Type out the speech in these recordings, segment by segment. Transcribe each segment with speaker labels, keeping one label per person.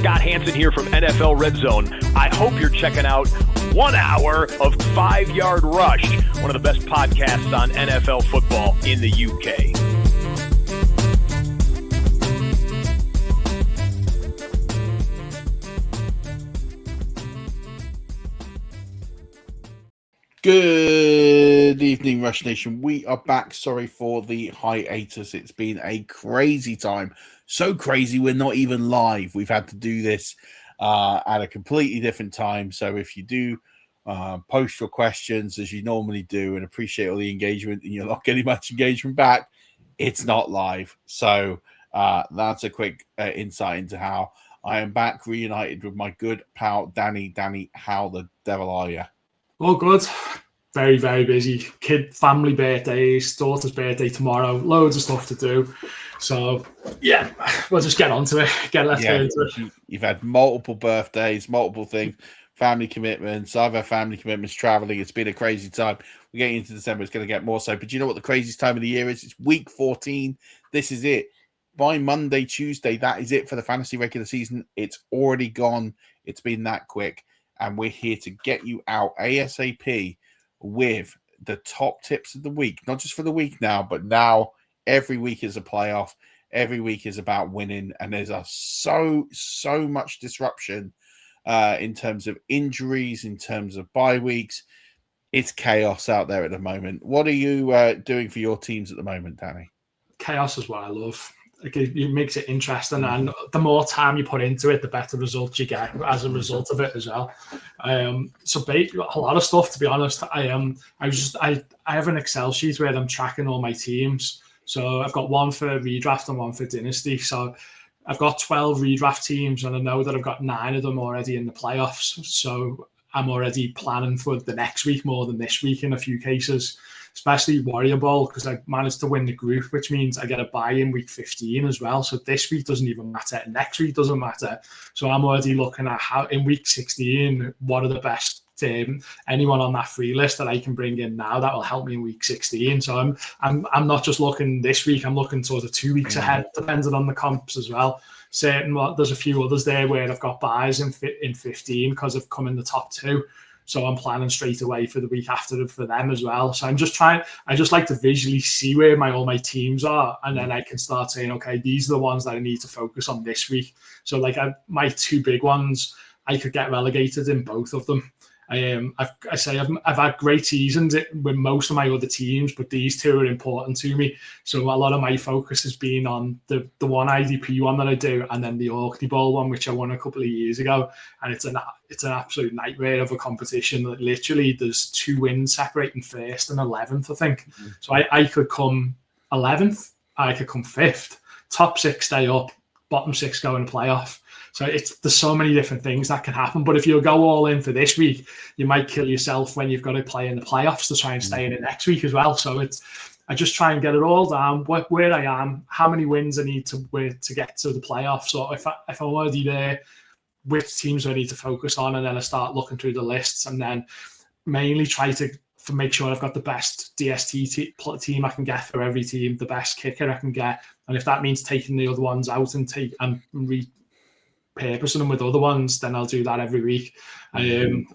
Speaker 1: Scott Hansen here from NFL Red Zone. I hope you're checking out 1 hour of 5-Yard Rush, one of the best podcasts on NFL football in the UK.
Speaker 2: Good evening, Rush Nation. We are back. Sorry for the hiatus. It's been a crazy time. So crazy, we're not even live. We've had to do this at a completely different time. So if you do post your questions as you normally do and appreciate all the engagement and you're not getting much engagement back, it's not live. So that's a quick insight into how I am back reunited with my good pal, Danny. Danny, how the devil are you?
Speaker 3: All good. Very, very busy. Kid, family birthdays, daughter's birthday tomorrow. Loads of stuff to do. So, yeah, we'll just get onto it. Let's get into it.
Speaker 2: You've had multiple birthdays, multiple things, family commitments. I've had family commitments, traveling. It's been a crazy time. We're getting into December. It's going to get more so. But you know what the craziest time of the year is? It's week 14. This is it. By Monday, Tuesday, that is it for the fantasy regular season. It's already gone. It's been that quick. And we're here to get you out ASAP with the top tips of the week. Not just for the week now, but now every week is a playoff. Every week is about winning. And there's so much disruption in terms of injuries, in terms of bye weeks. It's chaos out there at the moment. What are you doing for your teams at the moment, Danny?
Speaker 3: Chaos is what I love. It makes it interesting, and the more time you put into it, the better results you get as a result of it as well. So a lot of stuff, to be honest. I have an Excel sheet where I'm tracking all my teams. So I've got one for redraft and one for dynasty. So I've got 12 redraft teams, and I know that I've got 9 of them already in the playoffs. So I'm already planning for the next week more than this week in a few cases, especially Warrior Bowl, because I managed to win the group, which means I get a bye in week 15 as well. So this week doesn't even matter. Next week doesn't matter. So I'm already looking at how in week 16, what are the best anyone on that free list that I can bring in now that will help me in week 16. So I'm not just looking this week, I'm looking sort of 2 weeks ahead, depending on the comps as well. There's a few others there where I've got buys in 15 because I've come in the top 2. So I'm planning straight away for the week after for them as well. So I just like to visually see where all my teams are. And then I can start saying, okay, these are the ones that I need to focus on this week. So like my 2 big ones, I could get relegated in both of them. I've had great seasons with most of my other teams, but these 2 are important to me. So a lot of my focus has been on the one IDP one that I do, and then the Orkney Bowl one, which I won a couple of years ago. And it's an absolute nightmare of a competition. That literally there's 2 wins separating 1st and 11th, I think. Mm-hmm. So I could come 11th, I could come 5th, top 6 stay up, bottom 6 go in the playoff. So there's so many different things that can happen. But if you go all in for this week, you might kill yourself when you've got to play in the playoffs to try and stay in it next week as well. So I just try and get it all down, where I am, how many wins I need to get to the playoffs. So if I'm already there, which teams do I need to focus on? And then I start looking through the lists and then mainly try to make sure I've got the best DST team I can get for every team, the best kicker I can get. And if that means taking the other ones out and repurposing them with other ones, then I'll do that every week. And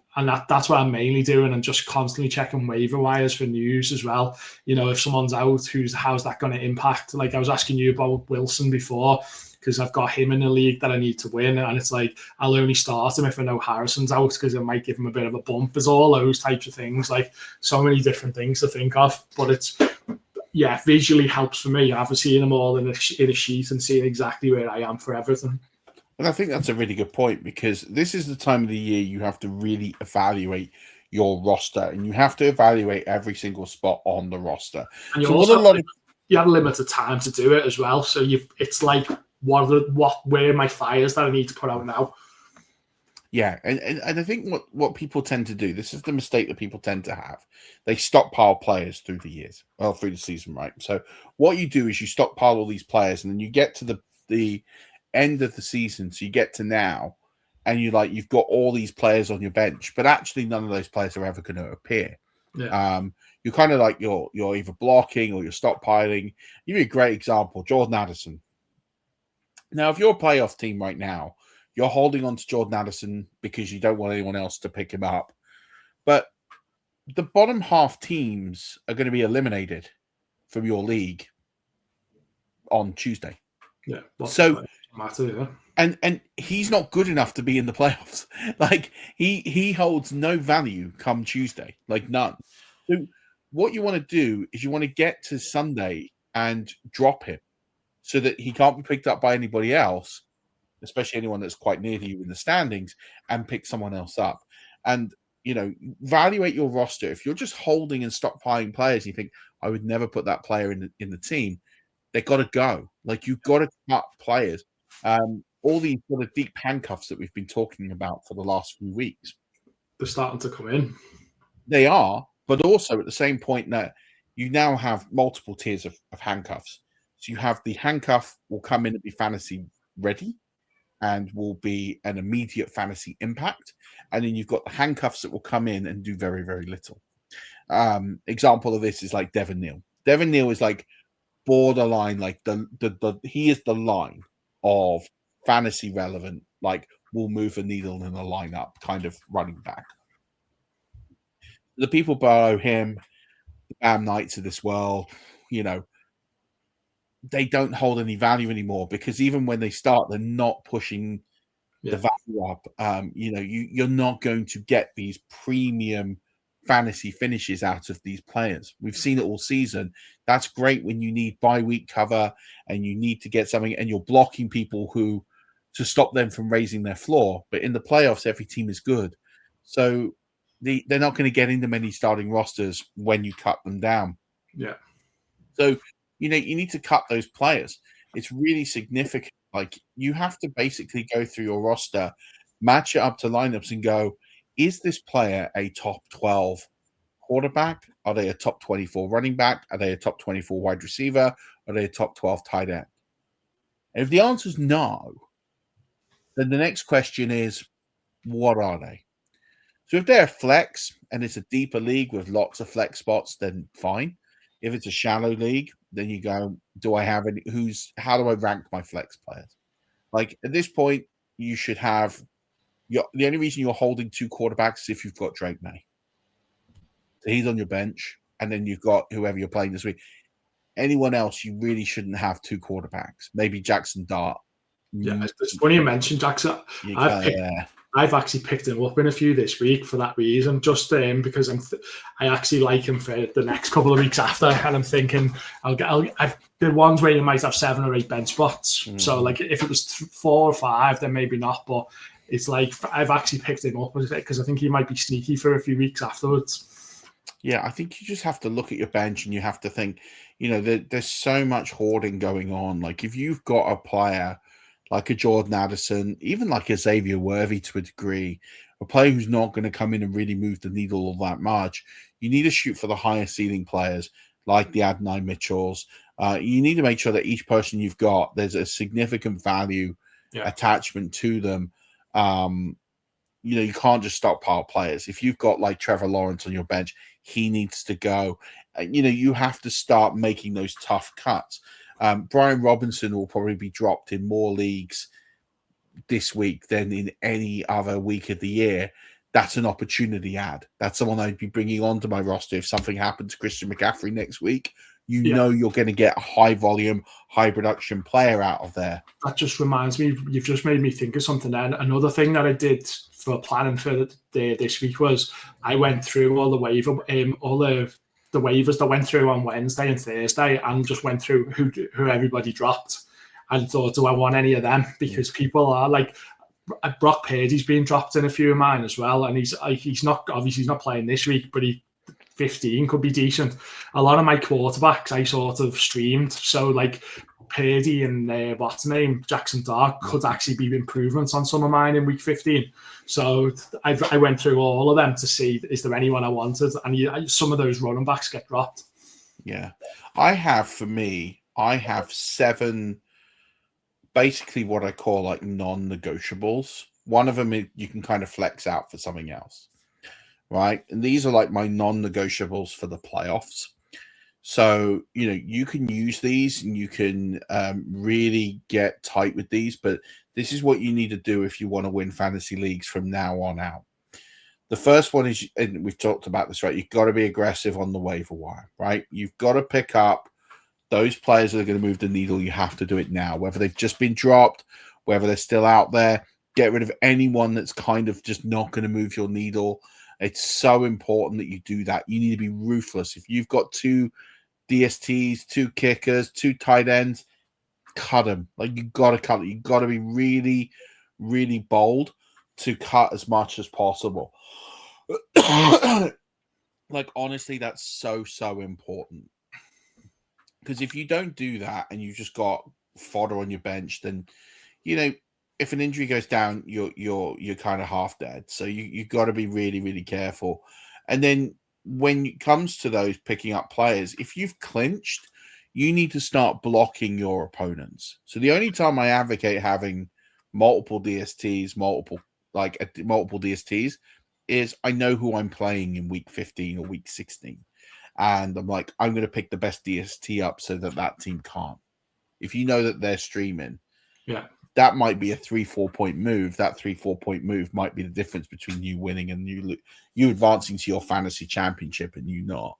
Speaker 3: that's what I'm mainly doing, and just constantly checking waiver wires for news as well. You know, if someone's out, how's that going to impact? Like I was asking you about Wilson before, because I've got him in the league that I need to win, and it's like I'll only start him if I know Harrison's out, because it might give him a bit of a bump. There's all those types of things, like so many different things to think of. But it's visually helps for me. I've seen them all in a sheet and seeing exactly where I am for everything.
Speaker 2: And I think that's a really good point, because this is the time of the year you have to really evaluate your roster, and you have to evaluate every single spot on the roster.
Speaker 3: And you have a limited time to do it as well. So it's like where are my fires that I need to put out now?
Speaker 2: Yeah, and I think what people tend to do, this is the mistake that people tend to have. They stockpile players through the season, right? So what you do is you stockpile all these players, and then you get to the end of the season, so you get to now, and you've got all these players on your bench, but actually none of those players are ever going to appear. Yeah. You're kind of like you're either blocking or you're stockpiling. Give you a great example, Jordan Addison. Now, if you're a playoff team right now, You're holding on to Jordan Addison because you don't want anyone else to pick him up. But the bottom half teams are going to be eliminated from your league on Tuesday.
Speaker 3: Yeah.
Speaker 2: So
Speaker 3: matter, yeah.
Speaker 2: And he's not good enough to be in the playoffs. Like he holds no value come Tuesday, like none. So what you want to do is you want to get to Sunday and drop him so that he can't be picked up by anybody else, especially anyone that's quite near to you in the standings, and pick someone else up. And evaluate your roster. If you're just holding and stockpiling players, and you think I would never put that player in the team, they got to go. Like you've got to cut players. All these sort of deep handcuffs that we've been talking about for the last few weeks,
Speaker 3: they're starting to come in.
Speaker 2: They are, but also at the same point that you now have multiple tiers of handcuffs. So you have the handcuff will come in and be fantasy ready and will be an immediate fantasy impact. And then you've got the handcuffs that will come in and do very, very little. Example of this is like Devin Neal. Devin Neal is like borderline, like he is the line of fantasy relevant, like will move a needle in a lineup kind of running back. The people below him, the Bam Knights of this world, they don't hold any value anymore because even when they start, they're not pushing the value up. You're not going to get these premium fantasy finishes out of these players. We've seen it all season. That's great when you need bye week cover and you need to get something and you're blocking people to stop them from raising their floor. But in the playoffs, every team is good. So they're not going to get into many starting rosters when you cut them down.
Speaker 3: Yeah.
Speaker 2: So, you need to cut those players. It's really significant. Like you have to basically go through your roster, match it up to lineups and go, is this player a top 12 quarterback? Are they a top 24 running back? Are they a top 24 wide receiver? Are they a top 12 tight end? And if the answer is no, then the next question is, what are they? So if they're flex and it's a deeper league with lots of flex spots, then fine. If it's a shallow league, then you go, do I have any? How do I rank my flex players? Like at this point, you should have the only reason you're holding two quarterbacks is if you've got Drake May. So he's on your bench, and then you've got whoever you're playing this week. Anyone else, you really shouldn't have two quarterbacks. Maybe Jackson Dart.
Speaker 3: Yeah, it's funny you mentioned Jackson. I've actually picked him up in a few this week for that reason, just because I actually like him for the next couple of weeks after, and I'm thinking I've the ones where you might have 7 or 8 bench spots. Mm-hmm. So like if it was 4 or 5, then maybe not. But it's like I've actually picked him up because I think he might be sneaky for a few weeks afterwards.
Speaker 2: Yeah, I think you just have to look at your bench and you have to think, there's so much hoarding going on. Like if you've got a player like a Jordan Addison, even like a Xavier Worthy to a degree, a player who's not going to come in and really move the needle all that much, you need to shoot for the higher ceiling players like the Adonai Mitchells. You need to make sure that each person you've got, there's a significant value attachment to them. You can't just stockpile players. If you've got like Trevor Lawrence on your bench, he needs to go. You have to start making those tough cuts. Brian Robinson will probably be dropped in more leagues this week than in any other week of the year. That's an opportunity ad. That's someone I'd be bringing onto my roster if something happened to Christian McCaffrey next week. Know you're going to get a high volume, high production player out of there.
Speaker 3: That just reminds me, you've just made me think of something then. Another thing that I did for planning for this week was I went through all the the waivers that went through on Wednesday and Thursday and just went through who everybody dropped and thought, do I want any of them? Because people are like, Brock Purdy's being dropped in a few of mine as well. And he's not playing this week, but 15 could be decent. A lot of my quarterbacks I sort of streamed. So like Purdy and Jackson Dart could actually be improvements on some of mine in week 15. So I went through all of them to see, is there anyone I wanted? And some of those running backs get dropped.
Speaker 2: Yeah. I have 7 basically what I call like non-negotiables. One of them you can kind of flex out for something else, right? And these are like my non-negotiables for the playoffs. So, you can use these and you can really get tight with these, but this is what you need to do if you want to win fantasy leagues from now on out. The first one is, and we've talked about this, right? You've got to be aggressive on the waiver wire, right? You've got to pick up those players that are going to move the needle. You have to do it now, whether they've just been dropped, whether they're still out there. Get rid of anyone that's kind of just not going to move your needle. It's so important that you do that. You need to be ruthless. If you've got 2 DSTs, 2 kickers, 2 tight ends, cut them. Like, you got to cut it. You got to be really, really bold to cut as much as possible. Like, honestly, that's so important. Because if you don't do that and you've just got fodder on your bench, then if an injury goes down, you're kind of half dead. So you got to be really, really careful. And then when it comes to those picking up players, if you've clinched, you need to start blocking your opponents. So the only time I advocate having multiple DSTs, multiple DSTs, is I know who I'm playing in week 15 or week 16. And I'm like, I'm going to pick the best DST up so that team can't. If you know that they're streaming, that might be a 3-4 point move. That 3-4 point move might be the difference between you winning and you advancing to your fantasy championship and you not.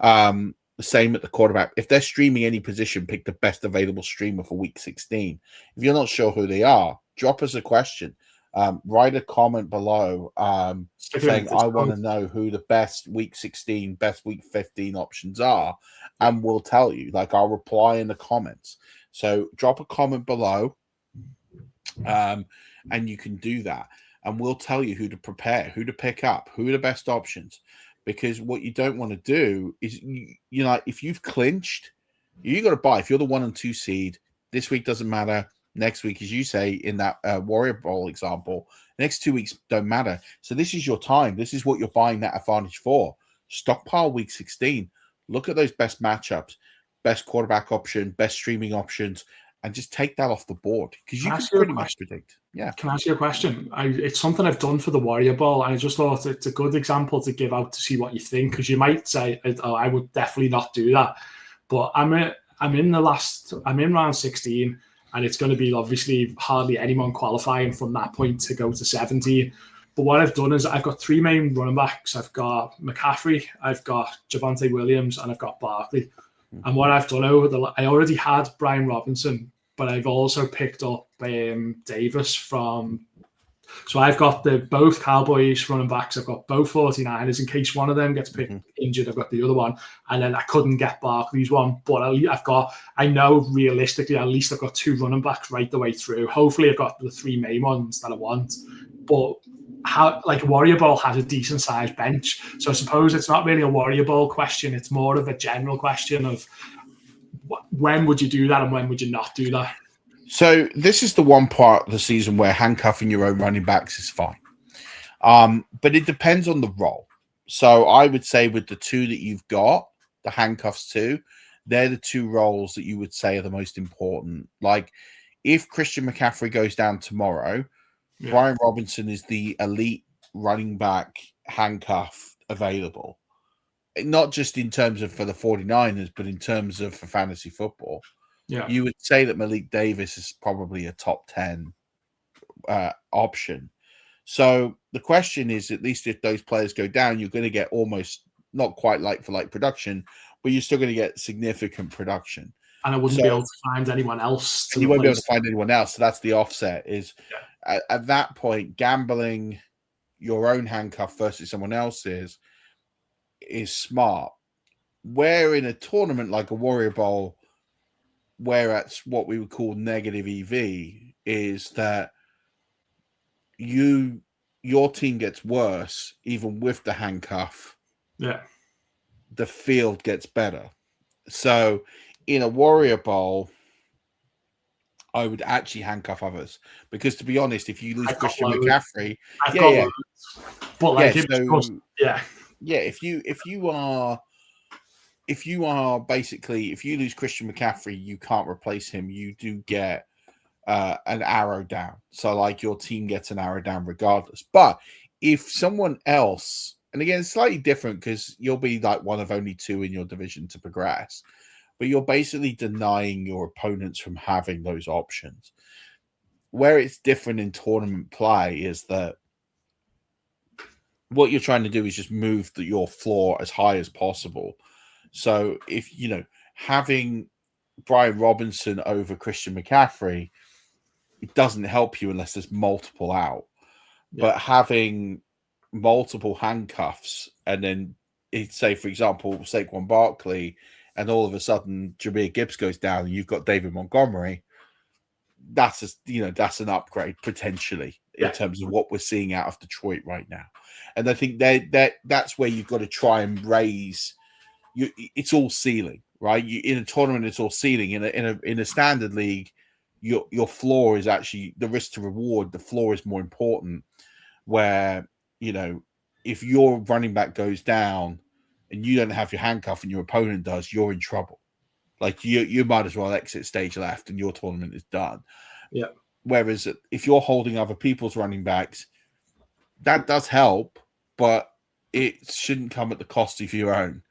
Speaker 2: The same at the quarterback. If they're streaming any position, pick the best available streamer for week 16. If you're not sure who they are, drop us a question. Write a comment below saying, I want to know who the best week 16, best week 15 options are, and we'll tell you. Like, I'll reply in the comments. So drop a comment below, and you can do that. And we'll tell you who to prepare, who to pick up, who are the best options. Because what you don't want to do is, if you've clinched, you got to buy. If you're the 1 and 2 seed, this week doesn't matter. Next week, as you say in that Warrior Bowl example, the next 2 weeks don't matter. So this is your time. This is what you're buying that advantage for. Stockpile week 16. Look at those best matchups, best quarterback option, best streaming options, and just take that off the board because you can pretty much predict. Yeah.
Speaker 3: Can I ask you a question? It's something I've done for the Warrior Bowl, and I just thought it's a good example to give out to see what you think, because you might say, "Oh, I would definitely not do that," but I'm in round 16. And it's going to be obviously hardly anyone qualifying from that point to go to 17. But what I've done is I've got 3 main running backs. I've got McCaffrey, I've got Javonte Williams, and I've got Barkley. And what I've done I already had Brian Robinson, but I've also picked up Davis from. So I've got both Cowboys running backs. I've got both 49ers in case one of them gets picked injured. I've got the other one, and then I couldn't get Barkley's one. But I know realistically, at least I've got 2 running backs right the way through. Hopefully, I've got the 3 main ones that I want. But Warrior Bowl has a decent sized bench, so I suppose it's not really a Warrior Bowl question. It's more of a general question of when would you do that and when would you not do that.
Speaker 2: So this is the one part of the season where handcuffing your own running backs is fine. But it depends on the role. So I would say with the 2 that you've got, the handcuffs 2, they're the 2 roles that you would say are the most important. Like, if Christian McCaffrey goes down tomorrow, Brian Robinson is the elite running back handcuff available. Not just in terms of for the 49ers, but in terms of for fantasy football.
Speaker 3: Yeah,
Speaker 2: you would say that Malik Davis is probably a top 10 option. So the question is, at least if those players go down, you're going to get almost not quite like for like production, but you're still going to get significant production.
Speaker 3: And I wouldn't be able to find anyone else.
Speaker 2: You won't be able to find anyone else. So that's the offset is at that point, gambling your own handcuff versus someone else's is smart. Where in a tournament like a Warrior Bowl, where it's what we would call negative EV, is that your team gets worse even with the handcuff.
Speaker 3: Yeah.
Speaker 2: The field gets better. So in a Warrior Bowl, I would actually handcuff others because, to be honest, if you lose Christian McCaffrey, if you lose Christian McCaffrey, you can't replace him. You do get an arrow down. So like your team gets an arrow down regardless. But if someone else And again, it's slightly different because you'll be like one of only 2 in your division to progress, but you're basically denying your opponents from having those options. Where it's different in tournament play is that what you're trying to do is just move your floor as high as possible. So if, having Brian Robinson over Christian McCaffrey, it doesn't help you unless there's multiple out. Yeah. But having multiple handcuffs and then, say, for example, Saquon Barkley, and all of a sudden Jahmyr Gibbs goes down and you've got David Montgomery, that's an upgrade potentially in terms of what we're seeing out of Detroit right now. And I think that's where you've got to try and raise. It's all ceiling, right? In a tournament, it's all ceiling. In a standard league, your floor is actually the risk to reward. The floor is more important. Where if your running back goes down and you don't have your handcuff and your opponent does, you're in trouble. Like you might as well exit stage left and your tournament is done.
Speaker 3: Yeah.
Speaker 2: Whereas if you're holding other people's running backs, that does help, but it shouldn't come at the cost of your own.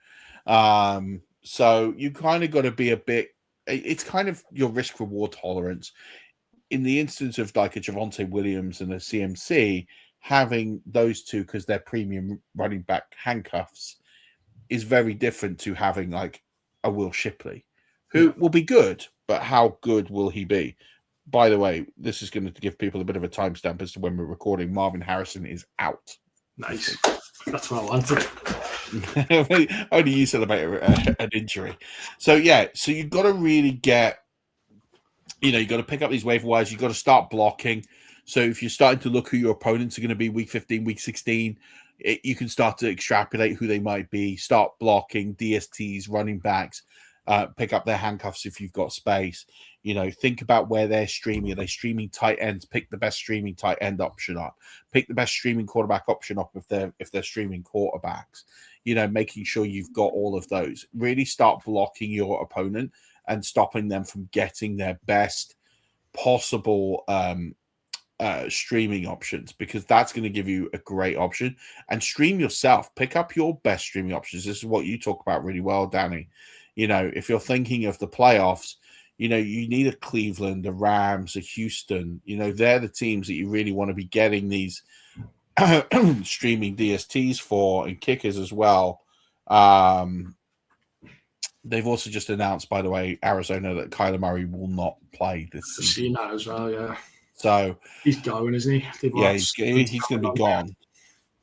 Speaker 2: So you kind of got to be it's kind of your risk reward tolerance. In the instance of like a Javonte Williams and a CMC, having those two because they're premium running back handcuffs is very different to having like a Will Shipley, who will be good, but how good will he be? By the way, this is going to give people a bit of a timestamp as to when we're recording. Marvin Harrison is out.
Speaker 3: Nice. That's what I wanted.
Speaker 2: Only you celebrate an injury. So you've got to really get, you've got to pick up these waiver wires. You've got to start blocking. So if you're starting to look who your opponents are going to be week 15, week 16, you can start to extrapolate who they might be, start blocking DSTs, running backs, pick up their handcuffs if you've got space. Think about where they're streaming. Are they streaming tight ends? Pick the best streaming tight end option up. Pick the best streaming quarterback option up if they're streaming quarterbacks. Making sure you've got all of those. Really start blocking your opponent and stopping them from getting their best possible streaming options, because that's going to give you a great option. And stream yourself. Pick up your best streaming options. This is what you talk about really well, Danny. If you're thinking of the playoffs, you need a Cleveland, a Rams, a Houston. They're the teams that you really want to be getting these streaming DSTs for, and kickers as well. They've also just announced, by the way, Arizona, that Kyler Murray will not play this season.
Speaker 3: I've seen that as well, yeah.
Speaker 2: So
Speaker 3: he's going, isn't he?
Speaker 2: He's going to be gone.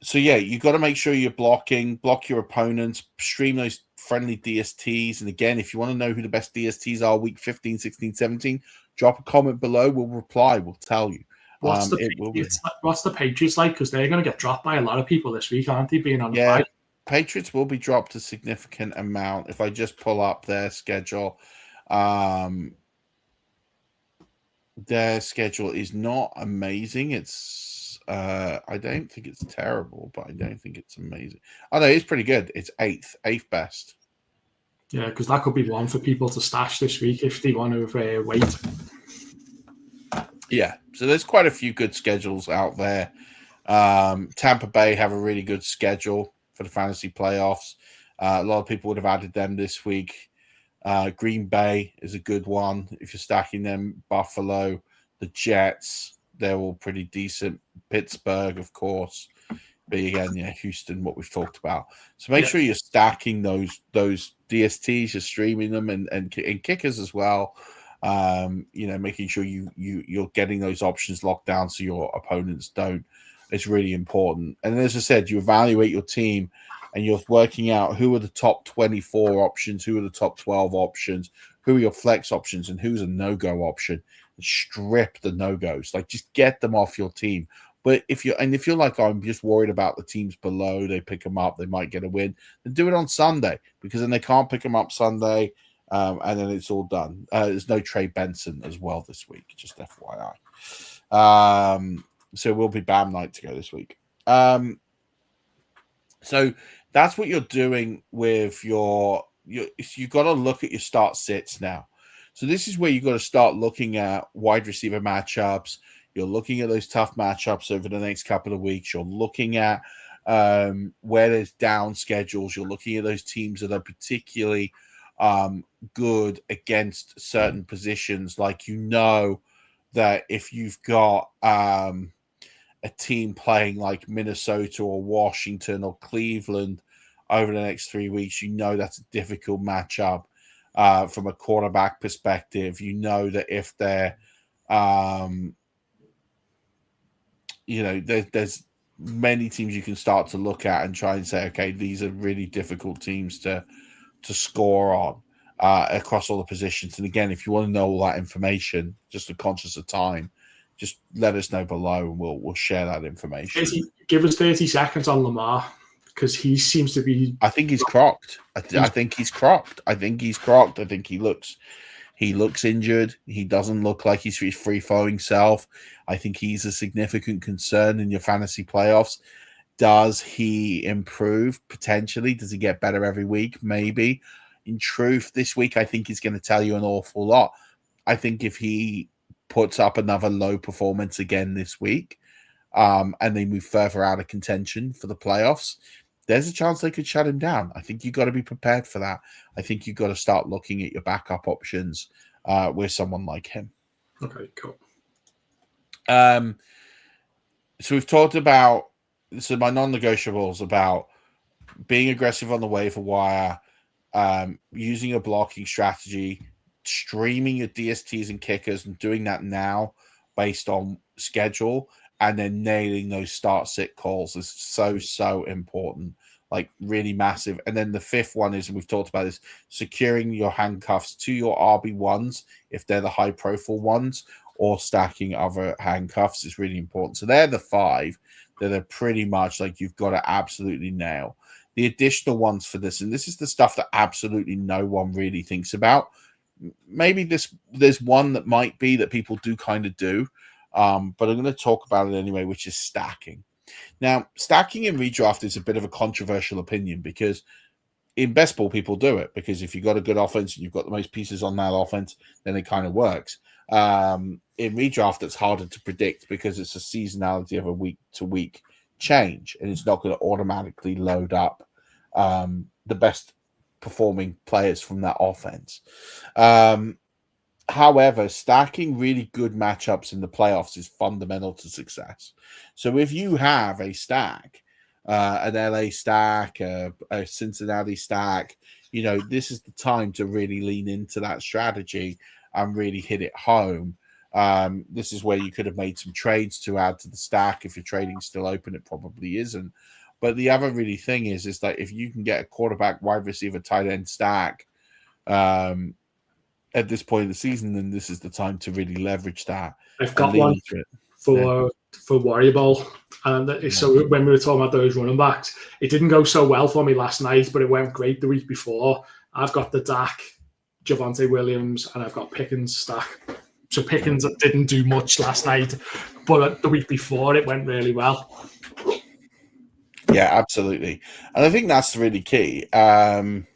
Speaker 2: So you got to make sure you're block your opponents, stream those friendly DSTs. And again, if you want to know who the best DSTs are week 15, 16, 17, drop a comment below. We'll reply. We'll tell you.
Speaker 3: What's the Patriots like? Because they're going to get dropped by a lot of people this week, aren't they? Being on the fight.
Speaker 2: Patriots will be dropped a significant amount. If I just pull up their schedule, their schedule is not amazing. It's I don't think it's terrible, but I don't think it's amazing. Oh no, it's pretty good. It's eighth best.
Speaker 3: Yeah, because that could be one for people to stash this week if they want to wait.
Speaker 2: Yeah, so there's quite a few good schedules out there. Tampa Bay have a really good schedule for the fantasy playoffs. A lot of people would have added them this week. Green Bay is a good one if you're stacking them. Buffalo, the Jets, they're all pretty decent. Pittsburgh, of course. But again, Houston, what we've talked about. So make sure you're stacking those DSTs, you're streaming them, and kickers as well. Making sure you're getting those options locked down so your opponents don't. It's really important. And as I said, you evaluate your team and you're working out who are the top 24 options, who are the top 12 options, who are your flex options, and who's a no-go option. And strip the no-goes. Like, just get them off your team. But if you're like, I'm just worried about the teams below, they pick them up, they might get a win, then do it on Sunday, because then they can't pick them up Sunday, and then it's all done. There's no Trey Benson as well this week, just FYI. So we'll be BAM night to go this week. So that's what you're doing with you've got to look at your start sits now. So this is where you've got to start looking at wide receiver matchups. You're looking at those tough matchups over the next couple of weeks. You're looking at where there's down schedules, you're looking at those teams that are particularly good against certain positions. Like, that if you've got a team playing like Minnesota or Washington or Cleveland over the next 3 weeks, that's a difficult matchup from a quarterback perspective. That if they're, there's many teams you can start to look at and try and say, okay, these are really difficult teams to score on across all the positions. And again, if you want to know all that information, just a conscious of time, just let us know below and we'll share that information.
Speaker 3: Give us 30 seconds on Lamar, because he seems to be...
Speaker 2: I think he's crocked. I think he's crocked. I think he looks injured. He doesn't look like he's his free-flowing self. I think he's a significant concern in your fantasy playoffs. Does he improve? Potentially. Does he get better every week? Maybe. In truth, this week, I think he's going to tell you an awful lot. I think if he puts up another low performance again this week, and they move further out of contention for the playoffs, there's a chance they could shut him down. I think you've got to be prepared for that. I think you've got to start looking at your backup options with someone like him.
Speaker 3: Okay, cool.
Speaker 2: So we've talked about, so my non-negotiables about being aggressive on the waiver wire, using a blocking strategy, streaming your DSTs and kickers and doing that now based on schedule, and then nailing those start-sit calls is so important, like really massive. And then the fifth one is, and we've talked about this, securing your handcuffs to your RB1s if they're the high-profile ones, or stacking other handcuffs is really important. So they're the five that are pretty much like you've got to absolutely nail. The additional ones for this, and this is the stuff that absolutely no one really thinks about. Maybe there's one that might be that people do kind of do, but I'm going to talk about it anyway, which is stacking. Now, stacking in redraft is a bit of a controversial opinion, because in best ball, people do it, because if you've got a good offense and you've got the most pieces on that offense, then it kind of works. In redraft, it's harder to predict because it's a seasonality of a week-to-week change, and it's not going to automatically load up the best performing players from that offense. However, stacking really good matchups in the playoffs is fundamental to success. So if you have a stack, an LA stack, a Cincinnati stack, this is the time to really lean into that strategy and really hit it home. This is where you could have made some trades to add to the stack. If your trading's still open, it probably isn't. But the other really thing is that if you can get a quarterback, wide receiver, tight end stack at this point in the season, then this is the time to really leverage that.
Speaker 3: I've got one for Warrior Bowl. And so when we were talking about those running backs, it didn't go so well for me last night, but it went great the week before. I've got the Dak, Javonte Williams, and I've got Pickens stack. So Pickens didn't do much last night, but the week before it went really well.
Speaker 2: Yeah, absolutely. And I think that's really key. I'm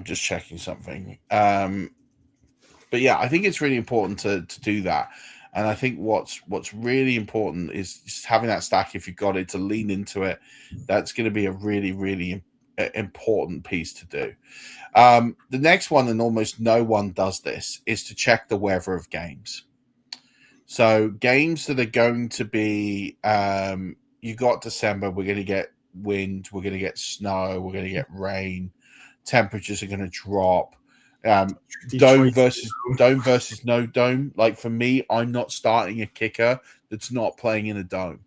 Speaker 2: just checking something. But yeah, I think it's really important to do that. And I think what's really important is just having that stack, if you've got it, to lean into it. That's going to be a really, really important piece to do. The next one, and almost no one does this, is to check the weather of games. So games that are going to be, you got December, we're going to get wind, we're going to get snow, we're going to get rain, temperatures are going to drop. Dome versus no dome. Like for me, I'm not starting a kicker that's not playing in a dome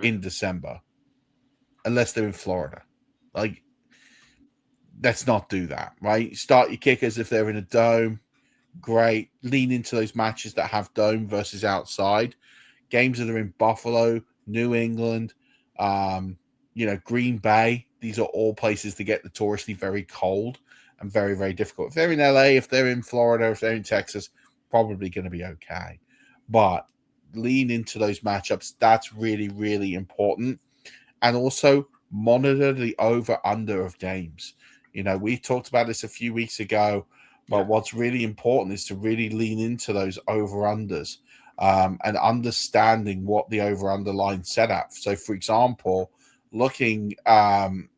Speaker 2: in December, unless they're in Florida. Like, let's not do that, right? Start your kickers if they're in a dome. Great. Lean into those matches that have dome versus outside. Games that are in Buffalo, New England, Green Bay. These are all places to get notoriously very cold and very, very difficult. If they're in LA, if they're in Florida, if they're in Texas, probably going to be okay. But lean into those matchups. That's really, really important. And also monitor the over-under of games. We talked about this a few weeks ago, but what's really important is to really lean into those over-unders. and understanding what the over-under line set at. So, for example, looking in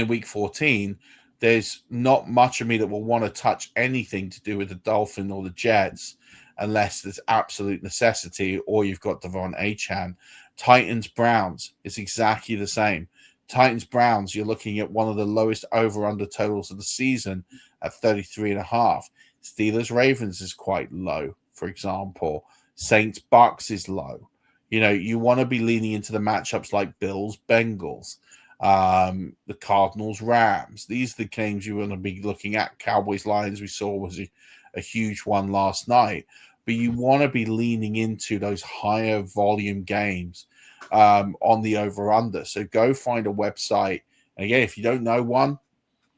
Speaker 2: week 14, there's not much of me that will want to touch anything to do with the Dolphins or the Jets unless there's absolute necessity or you've got Devon Achane. Titans Browns is exactly the same. Titans Browns, you're looking at one of the lowest over-under totals of the season at 33.5. Steelers Ravens is quite low, for example. Saints Bucks is low. You want to be leaning into the matchups like Bills Bengals, the Cardinals Rams. These are the games you want to be looking at. Cowboys Lions we saw was a huge one last night, but you want to be leaning into those higher volume games on the over-under. So go find a website. And again, if you don't know one,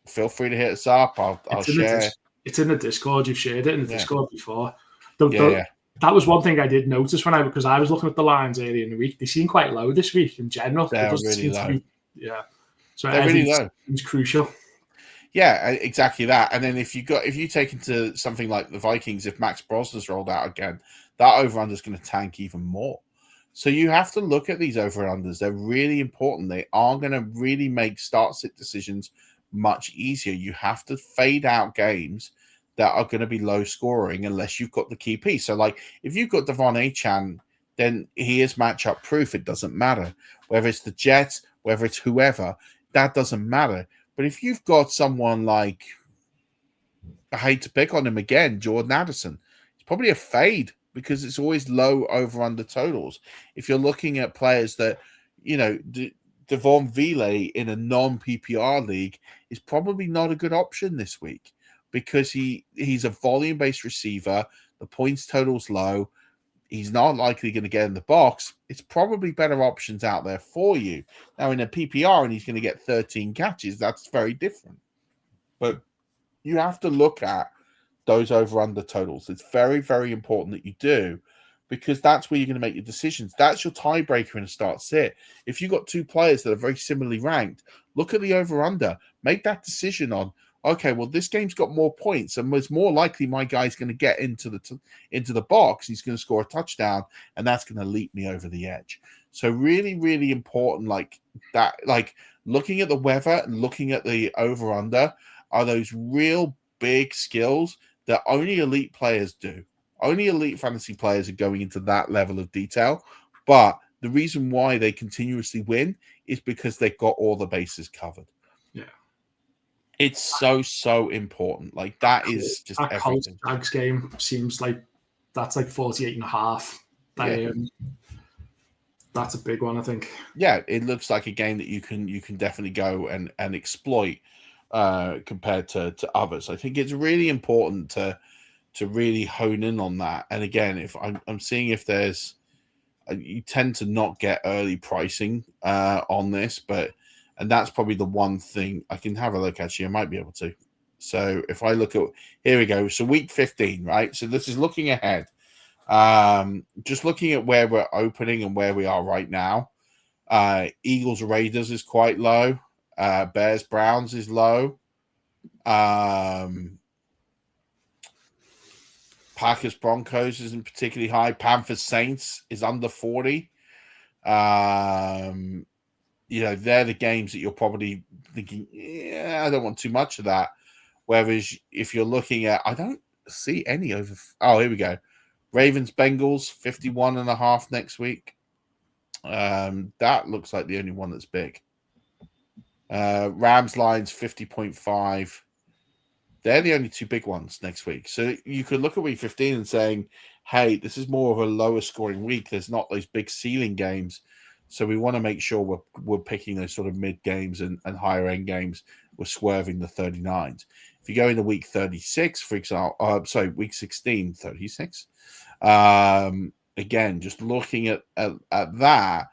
Speaker 2: feel free to hit us up. I'll share.
Speaker 3: It's in the Discord. You've shared it in the Discord before.
Speaker 2: Yeah.
Speaker 3: That was one thing I did notice because I was looking at the lines earlier in the week. They seem quite low this week in general.
Speaker 2: They're really low.
Speaker 3: So
Speaker 2: they're really low.
Speaker 3: It's crucial.
Speaker 2: Yeah, exactly that. And then if you take into something like the Vikings, if Max Brosner's rolled out again, that over-under is going to tank even more. So you have to look at these over-unders. They're really important. They are going to really make start-sit decisions much easier. You have to fade out games that are going to be low scoring unless you've got the key piece. So, like, if you've got Devon Achane, then he is matchup proof. It doesn't matter. Whether it's the Jets, whether it's whoever, that doesn't matter. But if you've got someone like, I hate to pick on him again, Jordan Addison, it's probably a fade because it's always low over-under totals. If you're looking at players that, Devon Vile in a non-PPR league is probably not a good option this week because he's a volume-based receiver. The points total's low. He's not likely going to get in the box. It's probably better options out there for you. Now, in a PPR and he's going to get 13 catches, that's very different. But you have to look at those over-under totals. It's very, very important that you do because that's where you're going to make your decisions. That's your tiebreaker in a start-sit. If you've got two players that are very similarly ranked, look at the over-under. Make that decision on, okay, well, this game's got more points, and it's more likely my guy's going to get into the box. He's going to score a touchdown, and that's going to leap me over the edge. So really, really important, like that, like looking at the weather and looking at the over-under are those real big skills that only elite players do. Only elite fantasy players are going into that level of detail. But the reason why they continuously win is because they've got all the bases covered.
Speaker 3: Yeah.
Speaker 2: It's so important. Like that is just
Speaker 3: that
Speaker 2: everything.
Speaker 3: Jags game seems like that's like 48.5. That's a big one, I think.
Speaker 2: Yeah, it looks like a game that you can definitely go and exploit compared to others. I think it's really important to really hone in on that. And again, if I'm seeing if there's, you tend to not get early pricing on this, and that's probably the one thing I can have a look. Actually, I might be able to. So if I look at, here we go. So week 15, right? So this is looking ahead. Just looking at where we're opening and where we are right now. Eagles Raiders is quite low. Bears Browns is low. Packers Broncos isn't particularly high. Panthers Saints is under 40. They're the games that you're probably thinking, I don't want too much of that. Whereas if you're looking at, I don't see any over. Oh, here we go. Ravens Bengals 51.5 next week. That looks like the only one that's big. Rams Lions 50.5. They're the only two big ones next week. So you could look at week 15 and saying, hey, this is more of a lower scoring week. There's not those big ceiling games. So we want to make sure we're picking those sort of mid games and higher end games. We're swerving the 39s. If you go into week 36, for example, week 16, 36. Again, just looking at that,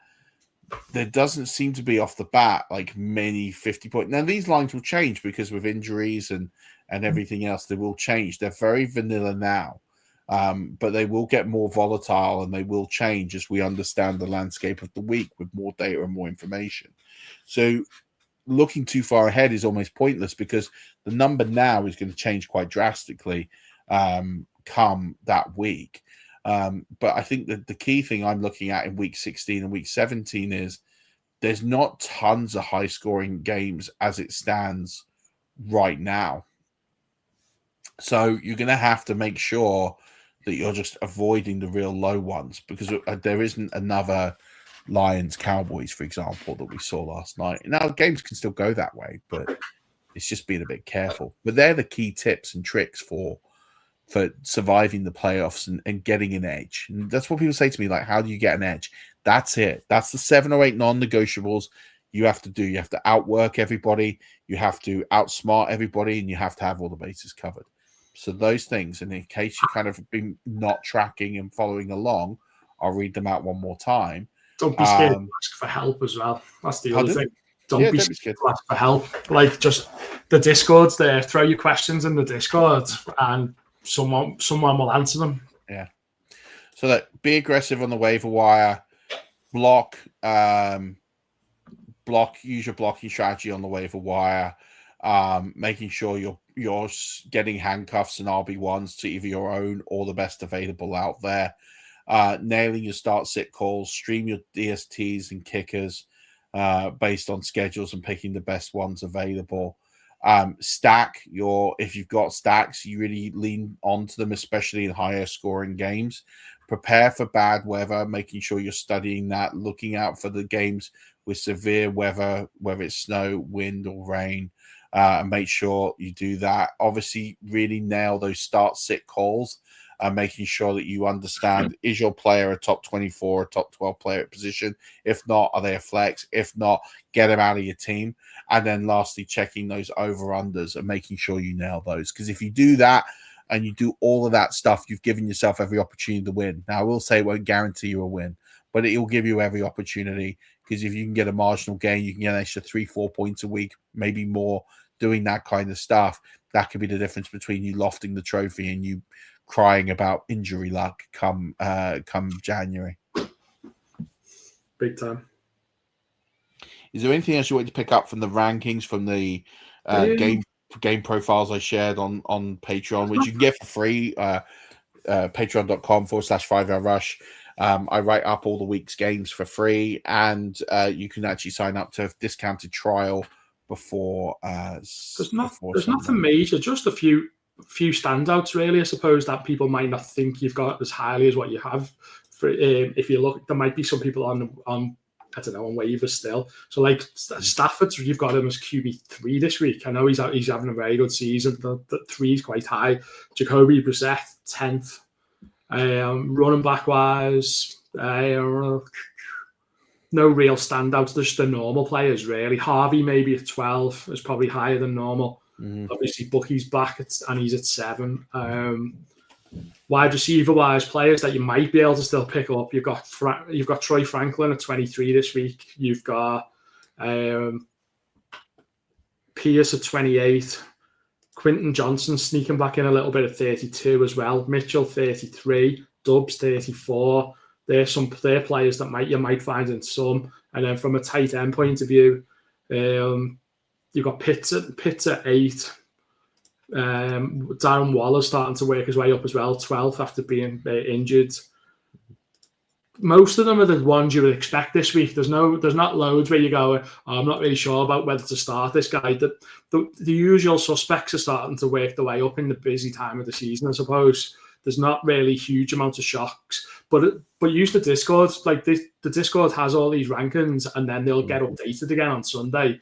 Speaker 2: there doesn't seem to be off the bat like many 50 point. Now these lines will change because with injuries and everything else, they will change. They're very vanilla now, but they will get more volatile and they will change as we understand the landscape of the week with more data and more information. So looking too far ahead is almost pointless because the number now is going to change quite drastically come that week. But I think that the key thing I'm looking at in week 16 and week 17 is there's not tons of high scoring games as it stands right now. So you're going to have to make sure that you're just avoiding the real low ones, because there isn't another Lions Cowboys, for example, that we saw last night. Now games can still go that way, but it's just being a bit careful. But they're the key tips and tricks for surviving the playoffs and getting an edge. And that's what people say to me, like, how do you get an edge? That's it. That's the 7 or 8 non-negotiables you have to do. You have to outwork everybody, you have to outsmart everybody, and you have to have all the bases covered. So those things, and in case you kind of been not tracking and following along, I'll read them out one more time.
Speaker 3: Don't be scared to ask for help as well. That's the other thing. Don't be scared to ask for help. Like, just the Discord's there. Throw your questions in the Discord, and someone will answer them.
Speaker 2: Yeah. So that be aggressive on the waiver wire. Use your blocking strategy on the waiver wire. Making sure you're getting handcuffs and RB1s to either your own or the best available out there. Nailing your start-sit calls. Stream your DSTs and kickers based on schedules and picking the best ones available. If you've got stacks, you really lean onto them, especially in higher scoring games. Prepare for bad weather, making sure you're studying that, looking out for the games with severe weather, whether it's snow, wind, or rain, and make sure you do that. Obviously, really nail those start-sit calls, making sure that you understand, is your player a top 24 or top 12 player at position? If not, are they a flex? If not, get them out of your team. And then lastly, checking those over-unders and making sure you nail those. Because if you do that and you do all of that stuff, you've given yourself every opportunity to win. Now, I will say it won't guarantee you a win, but it will give you every opportunity, because if you can get a marginal gain, you can get an extra 3-4 points a week, maybe more, doing that kind of stuff. That could be the difference between you lofting the trophy and you crying about injury luck come January.
Speaker 3: Big time.
Speaker 2: Is there anything else you want to pick up from the rankings, from the game profiles I shared on Patreon, which you can get for free? Patreon.com/5hourrush. I write up all the week's games for free, and you can actually sign up to a discounted trial before. There's
Speaker 3: nothing major, just a few standouts, really. I suppose that people might not think you've got as highly as what you have. For if you look, there might be some people on I don't know, on waivers still. So like Stafford, you've got him as QB3 this week. I know he's having a very good season. The 3 is quite high. Jacoby Brissett 10th. Running back wise, no real standouts. Just the normal players, really. Harvey maybe at 12 is probably higher than normal. Obviously, Bucky's back and he's at 7. Wide receiver wise, players that you might be able to still pick up. You've got Troy Franklin at 23 this week. You've got Pierce at 28. Quinton Johnson sneaking back in a little bit at 32 as well. Mitchell 33. Dubs 34. They're players that you might find in some. And then from a tight end point of view, you've got Pitts at 8. Darren Waller's starting to work his way up as well, 12th after being injured. Most of them are the ones you would expect this week. There's not loads where you go, I'm not really sure about whether to start this guy. The usual suspects are starting to work their way up in the busy time of the season, I suppose. There's not really huge amounts of shocks, but use the Discord. Like the Discord has all these rankings, and then they'll get updated again on Sunday.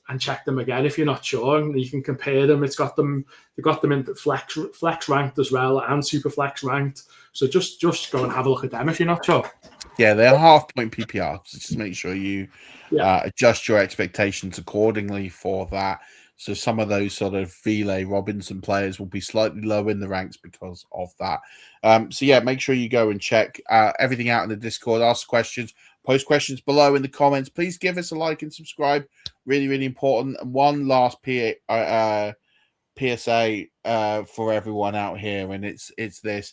Speaker 3: And check them again if you're not sure, and you can compare them. They've got them in flex ranked as well and super flex ranked. So just go and have a look at them if you're not sure.
Speaker 2: Yeah, they're half-point PPR. So just make sure you adjust your expectations accordingly for that. So some of those sort of Vile Robinson players will be slightly low in the ranks because of that. So yeah, make sure you go and check everything out in the Discord. Ask questions. Post questions below in the comments. Please give us a like and subscribe. Really, really important. And one last PSA for everyone out here, and it's this.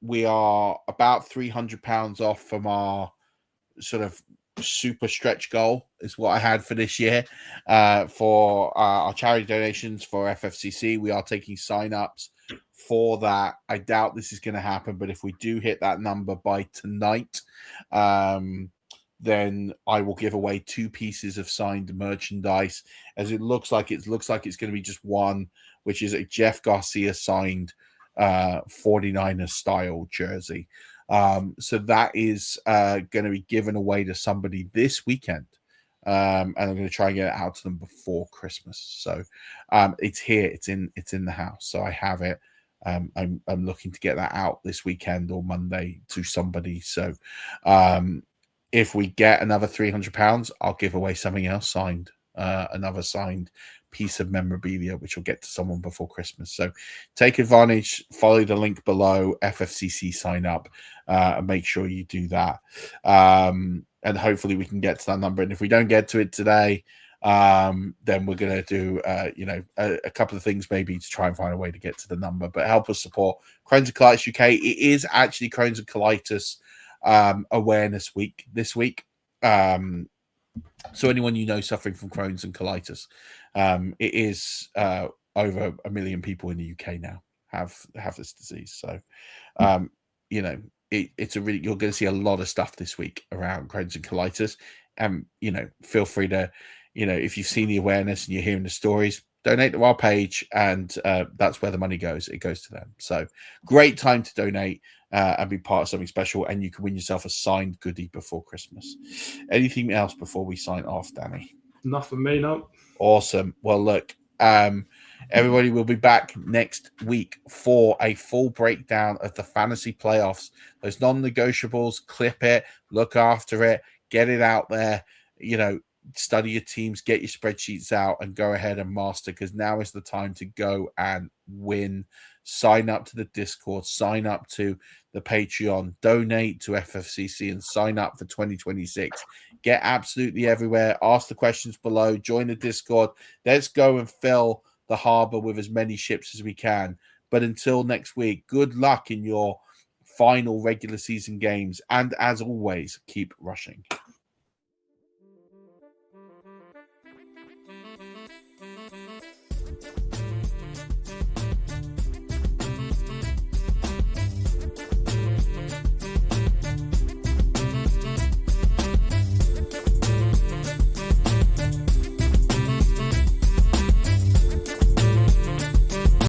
Speaker 2: We are about £300 off from our sort of super stretch goal, is what I had for this year. For our charity donations for FFCC, we are taking sign-ups for that. I doubt this is going to happen, but if we do hit that number by tonight, then I will give away 2 pieces of signed merchandise. As it looks like it's going to be just one, which is a Jeff Garcia signed 49er style jersey. So that is going to be given away to somebody this weekend. And I'm going to try and get it out to them before Christmas. So it's here, it's in the house. So I have it. I'm looking to get that out this weekend or Monday to somebody. So if we get another £300, I'll give away something else signed, another signed piece of memorabilia, which will get to someone before Christmas. So take advantage, follow the link below, FFCC sign up, and make sure you do that. And hopefully we can get to that number. And if we don't get to it today, then we're going to do, a couple of things maybe to try and find a way to get to the number. But help us support Crohn's and Colitis UK. It is actually Crohn's and Colitis Awareness Week this week. So anyone you know suffering from Crohn's and colitis, it is over 1 million people in the UK now have this disease. So, it's a really, you're going to see a lot of stuff this week around Crohn's and colitis. Feel free to, if you've seen the awareness and you're hearing the stories, donate to our page, and that's where the money goes. It goes to them. So great time to donate and be part of something special, and you can win yourself a signed goodie before Christmas. Anything else before we sign off, Danny?
Speaker 3: Not for me, no.
Speaker 2: Awesome. Well, look, everybody will be back next week for a full breakdown of the fantasy playoffs. Those non-negotiables, clip it, look after it, get it out there, study your teams, get your spreadsheets out, and go ahead and master, because now is the time to go and win. Sign up to the Discord, sign up to the Patreon, donate to FFCC, and sign up for 2026. Get absolutely everywhere. Ask the questions below. Join the Discord. Let's go and fill the harbor with as many ships as we can. But until next week, good luck in your final regular season games. And as always, keep rushing.